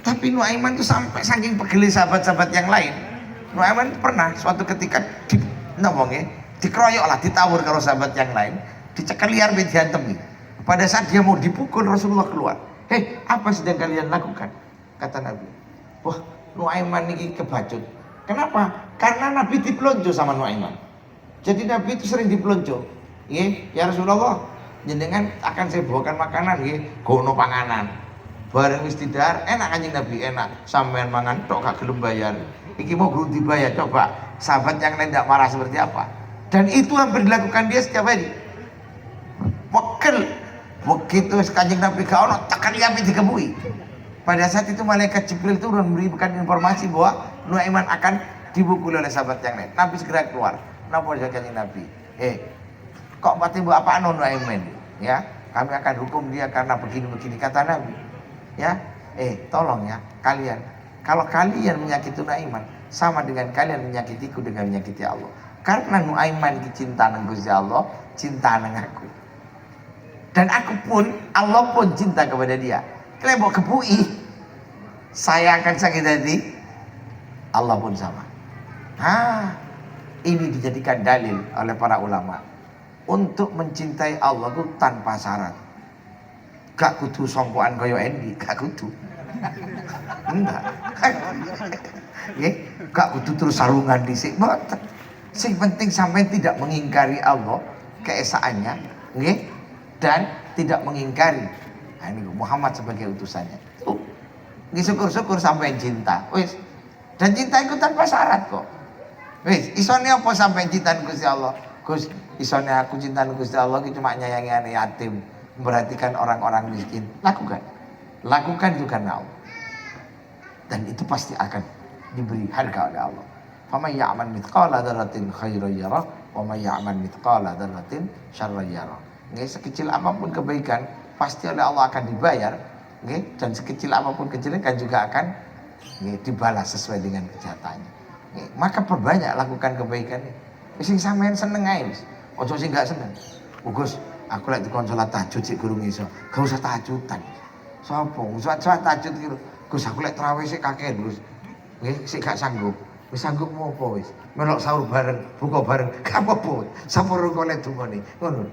Tapi Nuaiman tuh sampai saking pegeli sahabat-sahabat yang lain. Nuaiman pernah suatu ketika dikeroyok lah, ditawur kalau sahabat yang lain, dicekel liar diantemi. Pada saat dia mau dipukul, Rasulullah keluar. Hei, apa sedang kalian lakukan? Kata Nabi. Wah, Nuaiman ini kebacut. Kenapa? Karena Nabi dipelonco sama Nuaiman. Jadi Nabi itu sering dipelonco. Ya Rasulullah, jenengan akan saya bawakan makanan, gono panganan. Bareng wis tidar, enak Kanjeng Nabi, enak. Sampean mangan tok gak gelem bayar. Iki mau guru dibayar, coba sahabat yang lain tidak marah seperti apa. Dan itu hampir dilakukan dia setiap hari. Pekel. Begitu Kanjeng Nabi gak ono, tekan api dikebui. Pada saat itu malaikat Jibril turun memberikan informasi bahwa Nuaiman akan dibukul oleh sahabat yang lain. Nabi segera keluar. Napa Kanjeng Nabi? Kok mati mbok apaan Nuaiman? Ya, kami akan hukum dia karena begini-begini, kata Nabi. Ya, tolong ya kalian, kalau kalian menyakiti Nuaiman sama dengan kalian menyakitiku dengan menyakiti Allah. Karena Nuaiman cinta nang Gusti Allah, cinta nang aku. Dan aku pun, Allah pun cinta kepada dia. Kalian mau kebui, saya akan sakit hati, Allah pun sama. Ini dijadikan dalil oleh para ulama untuk mencintai Allah itu tanpa syarat. Gak kudu sompoan kaya Endi, gak kudu. Enggak. Gak kudu terus sarungan dhisik, mboten. Sing penting sampai tidak mengingkari Allah keesaannya, dan tidak mengingkari ini Muhammad sebagai utusannya. Syukur-syukur sampai cinta. Wis. Dan cinta itu tanpa syarat kok. Wis, isone apa sampai cinta Gusti Allah? Gus, isone aku cinta Gusti Allah ki cuma nyayangi anak yatim, memperhatikan orang-orang miskin. Lakukan itu karena Allah, dan itu pasti akan diberi harga oleh Allah. Faman ya'mal mithqala dzarratin khairan yarah wa may ya'mal mithqala dzarratin syarran yarah. Sekecil apapun kebaikan pasti oleh Allah akan dibayar, dan sekecil apapun kejelekan juga akan dibalas sesuai dengan kejahatannya. Maka perbanyak lakukan kebaikan. Sing sampean seneng ae wis. Ojo sing gak seneng. Gus, aku lek dikon salat tahajud sik gurung iso. Gak usah tahajudan. Sopo? Salat tahajud iki lho. Gus, aku lek tarawih sik kakek, Gus. Nggih, sik gak sanggup. Wis sanggup ngopo wis? Melok sahur bareng, buka bareng. Gak apa-apa. Sampun kole dungane. Ngono.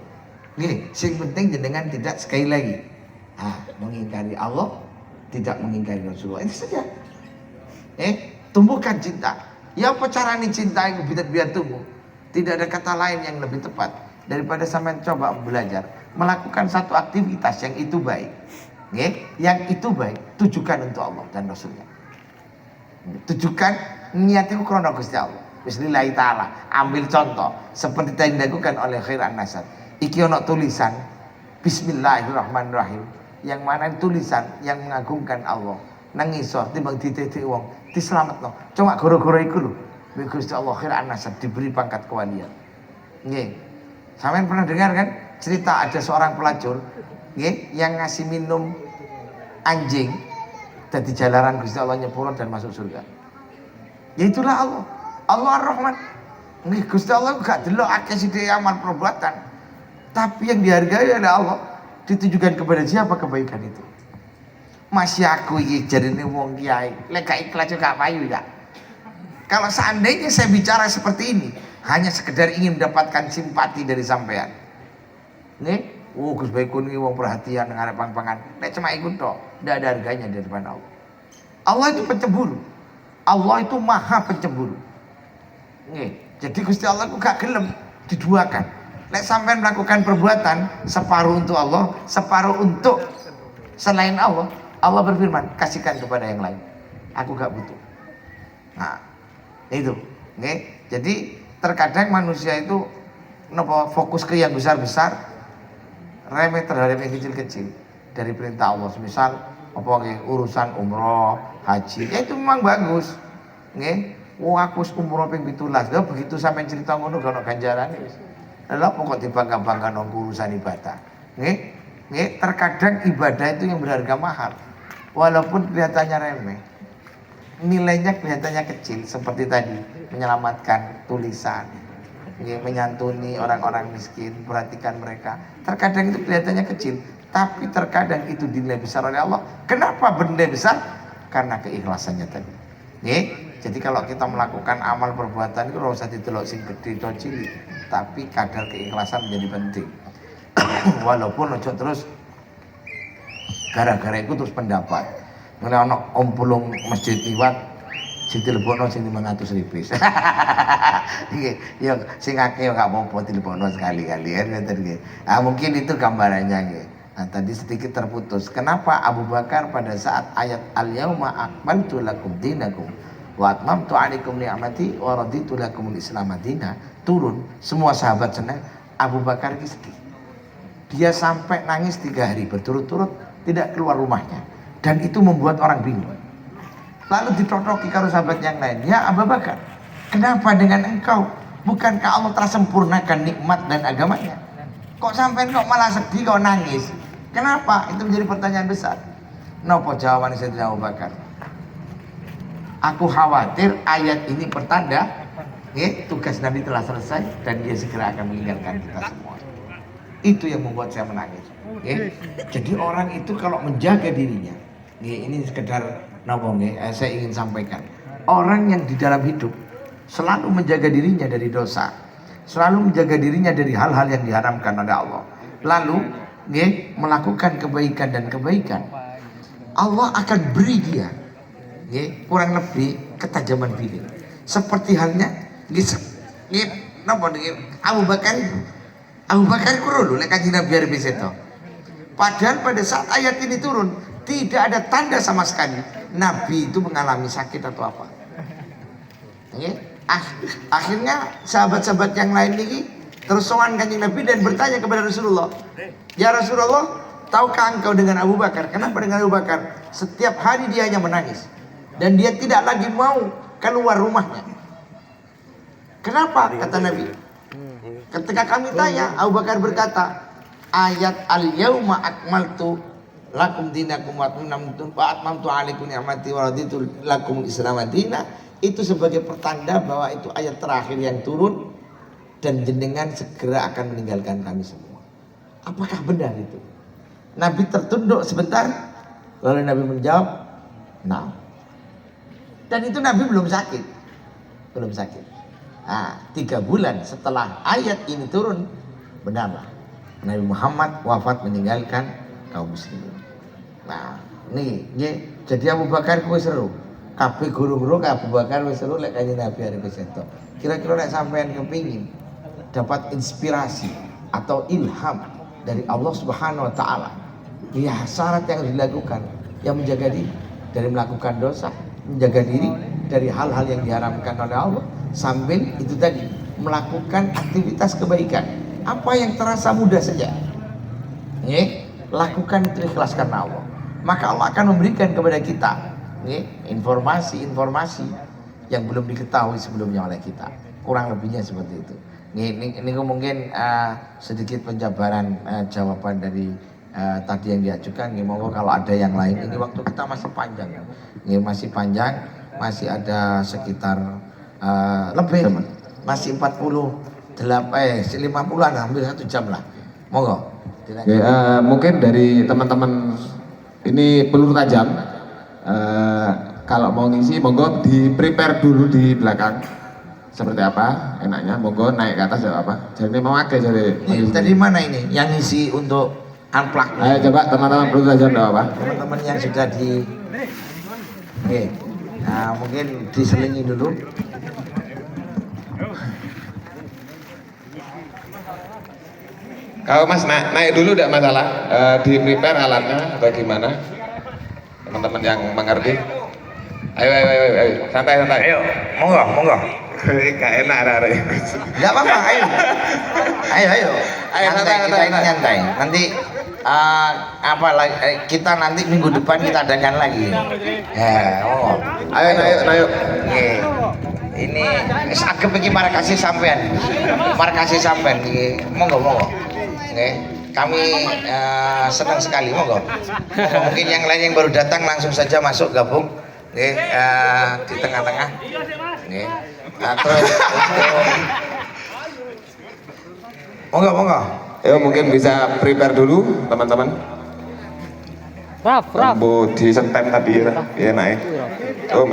Nggih, sing penting jenengan tidak sekali lagi mengingkari Allah, tidak mengingkari Rasulullah. Itu saja. Tumbuhkan cinta. Ya apa caranya cinta itu biar tumbuh? Tidak ada kata lain yang lebih tepat daripada sampean coba belajar melakukan satu aktivitas yang itu baik. Yang itu baik, tujukan untuk Allah dan Rasulnya. Tujukan niatiku krono Gusti Allah. Bismillah ta'ala. Ambil contoh seperti yang dilakukan oleh Khairan Nasad. Iki ono tulisan Bismillahirrahmanirrahim, yang mana tulisan yang mengagungkan Allah. Nangisor timbang dititik wong diselametno. Cuma goro-goro iku lho. Gusti Allah Khairan Nasad diberi pangkat kewalian. Nggih. Sampeyan pernah dengar kan cerita ada seorang pelacur yang ngasih minum anjing dan di jalanan Gusti Allah nyepuro dan masuk surga. Ya itulah Allah. Allah Ar-Rahman. Nih Gusti Allah gak delok akeh sithik amal perbuatan. Tapi yang dihargai adalah Allah. Ditujukan kepada siapa kebaikan itu? Masih aku iki jarine wong kiai, lek gak ikhlas juga payu ya. Kalau seandainya saya bicara seperti ini, hanya sekedar ingin mendapatkan simpati dari sampean. Gus Baikun ini wong perhatian dengan pang-pangan. Nek cuma ikut tok, tidak ada harganya di depan Allah. Allah itu pencemburu. Allah itu maha pencemburu. Jadi Gusti Allah itu gak gelem diduakan. Nek sampean melakukan perbuatan separuh untuk Allah, separuh untuk selain Allah, Allah berfirman, kasihkan kepada yang lain. Aku gak butuh. Nah, itu. Jadi terkadang manusia itu fokus ke yang besar-besar, remeh terhadap yang kecil-kecil dari perintah Allah. Misal urusan umroh, haji, ya itu memang bagus. Aku umroh ping 17. Lha begitu sampai cerita ngono gak ono ganjarane wis. Lha pokok dibangga-bangga nang urusan ibadah. Terkadang ibadah itu yang berharga mahal. Walaupun kelihatannya remeh, nilainya kelihatannya kecil, seperti tadi menyelamatkan tulisan, menyantuni orang-orang miskin, perhatikan mereka. Terkadang itu kelihatannya kecil, tapi terkadang itu dinilai besar oleh Allah. Kenapa benda besar? karena keikhlasannya tadi. Nggih. Jadi kalau kita melakukan amal perbuatan itu ora usah didelok sing gedhe to cilik, tapi kadar keikhlasan menjadi penting. Walaupun ojo terus gara-gara itu terus pendapat. Ngene ana om pulung masjid liwat sing dilebokno sing 500.000. Nggih, ya sing akeh gak apa-apa dilebokno sekali-kali kan ngoten nggih. Ah mungkin itu gambarannya nggih. Nah, tadi sedikit terputus. Kenapa Abu Bakar pada saat ayat al-yauma akmaltu lakum dinakum wa atmamtu 'alaikum ni'mati wa raditu lakumul Islam madina turun, semua sahabat senang, Abu Bakar sedih. Dia sampai nangis 3 hari berturut-turut tidak keluar rumahnya, dan itu membuat orang bingung. Lalu ditotoki karo sahabat yang lain, ya Abu Bakar, kenapa dengan engkau? Bukankah Allah telah sempurnakan nikmat dan agamanya? Kok sampai kok malah sedih, kok nangis? Kenapa? Itu menjadi pertanyaan besar. Nopo jawaban Sayyidina Abu Bakar? Aku khawatir ayat ini pertanda tugas Nabi telah selesai dan dia segera akan meninggalkan kita semua. Itu yang membuat saya menangis. Jadi orang itu kalau menjaga dirinya, ini sekedar saya ingin sampaikan, orang yang di dalam hidup selalu menjaga dirinya dari dosa, selalu menjaga dirinya dari hal-hal yang diharamkan oleh Allah, lalu melakukan kebaikan dan kebaikan, Allah akan beri dia kurang lebih ketajaman pilih. Seperti halnya Abu Bakar itu. Abu Bakar itu dulu lek Kanjeng Nabi arep seto. Padahal pada saat ayat ini turun, tidak ada tanda sama sekali Nabi itu mengalami sakit atau apa. Akhirnya sahabat-sahabat yang lain ini terus sowan Kanjeng Nabi dan bertanya kepada Rasulullah, ya Rasulullah, tahukah engkau dengan Abu Bakar? Kenapa dengan Abu Bakar? Setiap hari dia hanya menangis dan dia tidak lagi mau keluar rumahnya. Kenapa? Kata Nabi. Ketika kami tanya, Abu Bakar berkata, ayat al-yauma akmaltu lakum dinakum wa atmamtu alaikum ni'mati wa raditu lakum Islam madina, itu sebagai pertanda bahwa itu ayat terakhir yang turun dan jenengan segera akan meninggalkan kami semua. Apakah benar itu? Nabi tertunduk sebentar, lalu Nabi menjawab, nah. Dan itu Nabi belum sakit. Belum sakit. Nah, 3 bulan setelah ayat ini turun, benarlah Nabi Muhammad wafat meninggalkan kaum muslimin. Nah, nih, jadi Abu Bakar kuwi seru. Kabeh guru-guru Abu Bakar wis seru lek Kanjeng Nabi arep seto. Kira-kira lek sampean kepingin dapat inspirasi atau ilham dari Allah Subhanahu wa taala, ya syarat yang dilakukan yang menjaga diri dari melakukan dosa, menjaga diri dari hal-hal yang diharamkan oleh Allah, sambil itu tadi melakukan aktivitas kebaikan. Apa yang terasa mudah saja, lakukan itu ikhlas karena Allah. Maka Allah akan memberikan kepada kita informasi-informasi yang belum diketahui sebelumnya oleh kita. Kurang lebihnya seperti itu. Ini mungkin sedikit penjabaran jawaban dari tadi yang diajukan. Monggo kalau ada yang lain. Ini waktu kita masih panjang, masih panjang, masih ada sekitar lebih, masih 50-an, hampir 1 jam lah. Monggo. Mungkin dari teman-teman ini peluru tajam, kalau mau ngisi monggo di prepare dulu di belakang seperti apa enaknya, monggo naik ke atas ya apa. Jadi mau pakai jadi. Tadi mana ini yang ngisi untuk unplug? Ayo coba teman-teman peluru tajam apa? Teman-teman yang sudah di, nah mungkin diselingi dulu. Kalau Mas naik dulu tidak masalah, di prepare alatnya atau gimana? Teman-teman yang mengerti. Ayo, santai. Ayo, monggo. Gak enak ada. Gak apa-apa, ayo. Santai, kita ini nyantai. Nanti kita nanti minggu depan kita adakan lagi. Ya, monggo. Ayo. Ini sagep iki markasi sampean. Monggo. Kami senang sekali, monggo. Mungkin yang lain yang baru datang langsung saja masuk gabung di tengah-tengah. Terus monggo. Mungkin bisa prepare dulu teman-teman. Raf. Bu di setem tadi ya, ya naik. Oh,